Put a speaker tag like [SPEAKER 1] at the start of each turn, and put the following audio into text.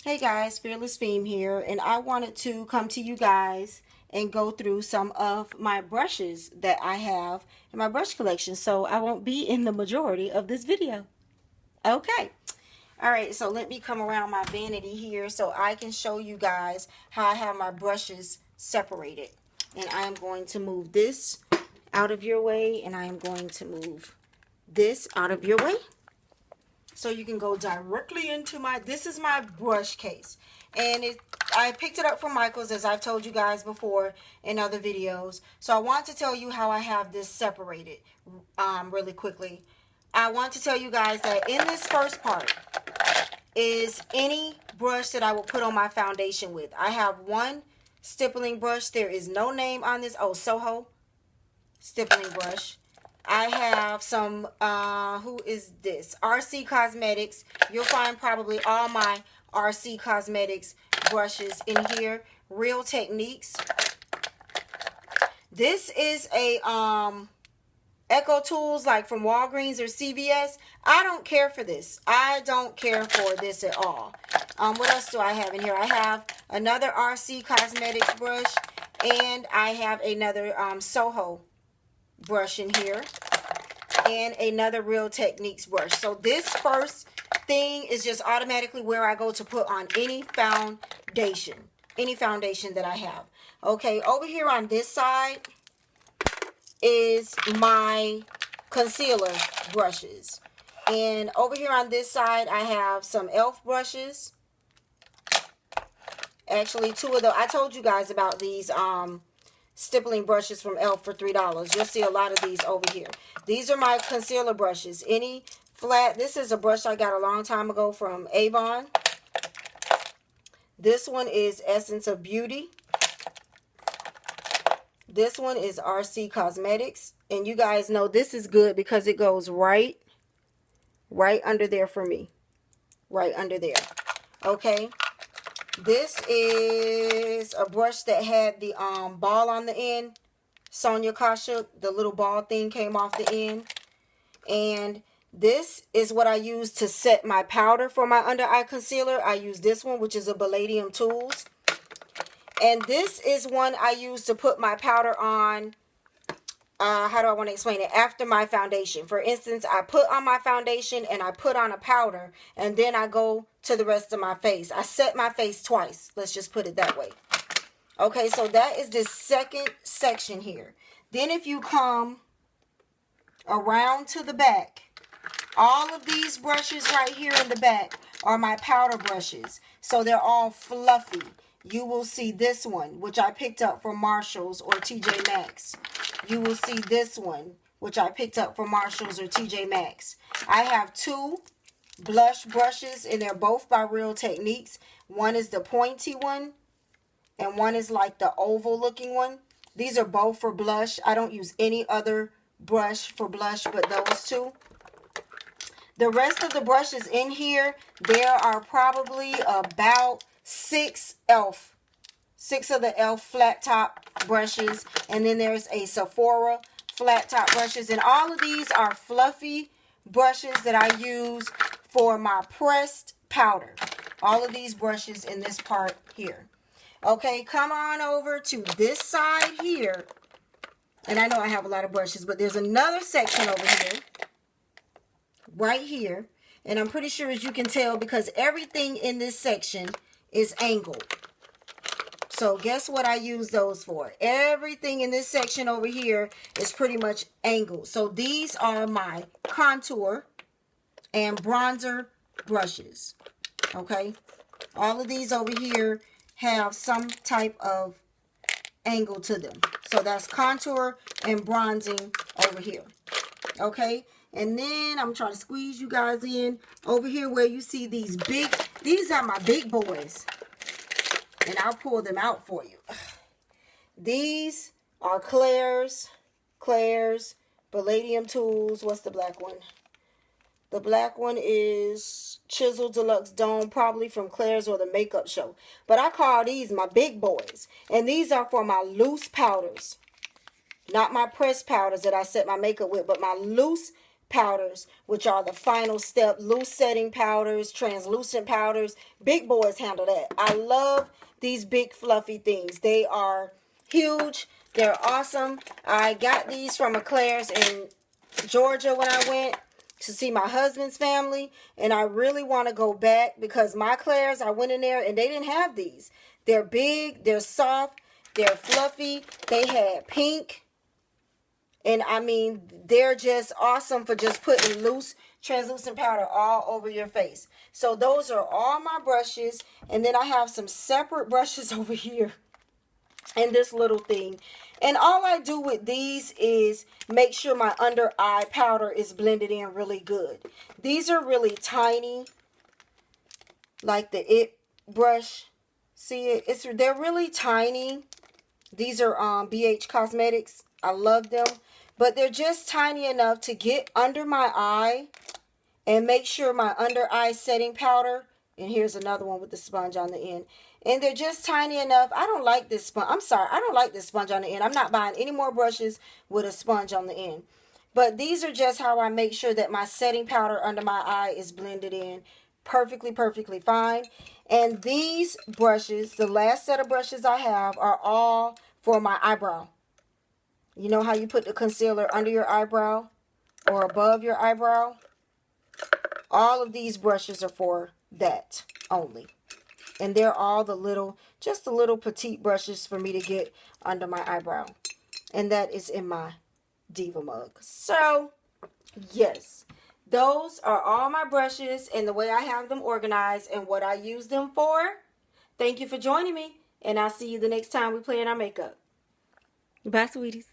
[SPEAKER 1] Hey guys, Fearless Femme here, and I wanted to come to you guys and go through some of my brushes that I have in my brush collection, so I won't be in the majority of this video. Okay. Alright, so let me come around my vanity here so I can show you guys how I have my brushes separated. And I am going to move this out of your way, and I am going to move this out of your way. So you can go directly into this is my brush case. And I picked it up from Michael's, as I've told you guys before in other videos. So I want to tell you how I have this separated really quickly. I want to tell you guys that in this first part is any brush that I will put on my foundation with. I have one stippling brush. There is no name on this. Oh, Soho stippling brush. I have some, who is this? RC Cosmetics. You'll find probably all my RC Cosmetics brushes in here. Real Techniques. This is a, Echo Tools, like from Walgreens or CVS. I don't care for this. I don't care for this at all. What else do I have in here? I have another RC Cosmetics brush, and I have another Soho brush in here, and another Real Techniques brush. So this first thing is just automatically where I go to put on any foundation that I have. Okay, over here on this side is my concealer brushes, and over here on this side I have some e.l.f. brushes. Actually, two of those. I told you guys about these stippling brushes from e.l.f. for $3. You'll see a lot of these over here. These are my concealer brushes. Any flat. This is a brush I got a long time ago from Avon. This one is Essence of Beauty. This one is RC Cosmetics. And you guys know this is good because it goes right under there for me. Right under there. Okay. This is a brush that had the ball on the end. Sonia Kashuk, the little ball thing came off the end. And this is what I use to set my powder for my under eye concealer. I use this one, which is a Palladium Tools. And this is one I use to put my powder on. How do I want to explain it? After my foundation. For instance, I put on my foundation and I put on a powder, and then I go to the rest of my face. I set my face twice. Let's just put it that way. Okay, so that is the second section here. Then if you come around to the back, all of these brushes right here in the back are my powder brushes. So they're all fluffy. You will see this one, which I picked up from Marshall's or TJ Maxx. You will see this one, which I picked up from Marshall's or TJ Maxx. I have two blush brushes, and they're both by Real Techniques. One is the pointy one, and one is like the oval looking one. These are both for blush. I don't use any other brush for blush but those two. The rest of the brushes in here, there are probably about six of the e.l.f. flat top brushes, and then there's a Sephora flat top brushes, and all of these are fluffy brushes that I use for my pressed powder. All of these brushes in this part here. Okay, come on over to this side here, and I know I have a lot of brushes, but there's another section over here, right here, and I'm pretty sure, as you can tell, because everything in this section is angled. So guess what I use those for? Everything in this section over here is pretty much angled. So these are my contour and bronzer brushes. Okay? All of these over here have some type of angle to them. So that's contour and bronzing over here. Okay? And then I'm trying to squeeze you guys in over here where you see these are my big boys. And I'll pull them out for you. These are Claire's Palladium Tools. What's the black one? The black one is Chisel Deluxe Dome, probably from Claire's or the Makeup Show. But I call these my big boys. And these are for my loose powders. Not my pressed powders that I set my makeup with, but my loose powders, which are the final step, loose setting powders, translucent powders. Big boys handle that. I love these big fluffy things. They are huge. They're awesome. I got these from Eclairs in Georgia when I went to see my husband's family, and I really want to go back because my Claire's, I went in there and they didn't have these. They're big, they're soft, they're fluffy. They had pink, and I mean, they're just awesome for just putting loose translucent powder all over your face. So those are all my brushes, and then I have some separate brushes over here and this little thing. And all I do with these is make sure my under eye powder is blended in really good. These are really tiny, like the It brush. See it? They're really tiny. These are BH Cosmetics. I love them. But they're just tiny enough to get under my eye and make sure my under eye setting powder. And here's another one with the sponge on the end. And they're just tiny enough. I don't like this sponge. I'm sorry. I don't like this sponge on the end. I'm not buying any more brushes with a sponge on the end. But these are just how I make sure that my setting powder under my eye is blended in perfectly, perfectly fine. And these brushes, the last set of brushes I have, are all for my eyebrow. You know how you put the concealer under your eyebrow or above your eyebrow? All of these brushes are for that only. And they're all the little, just the little petite brushes for me to get under my eyebrow. And that is in my Diva mug. So, yes, those are all my brushes and the way I have them organized and what I use them for. Thank you for joining me. And I'll see you the next time we play in our makeup. Bye, sweeties.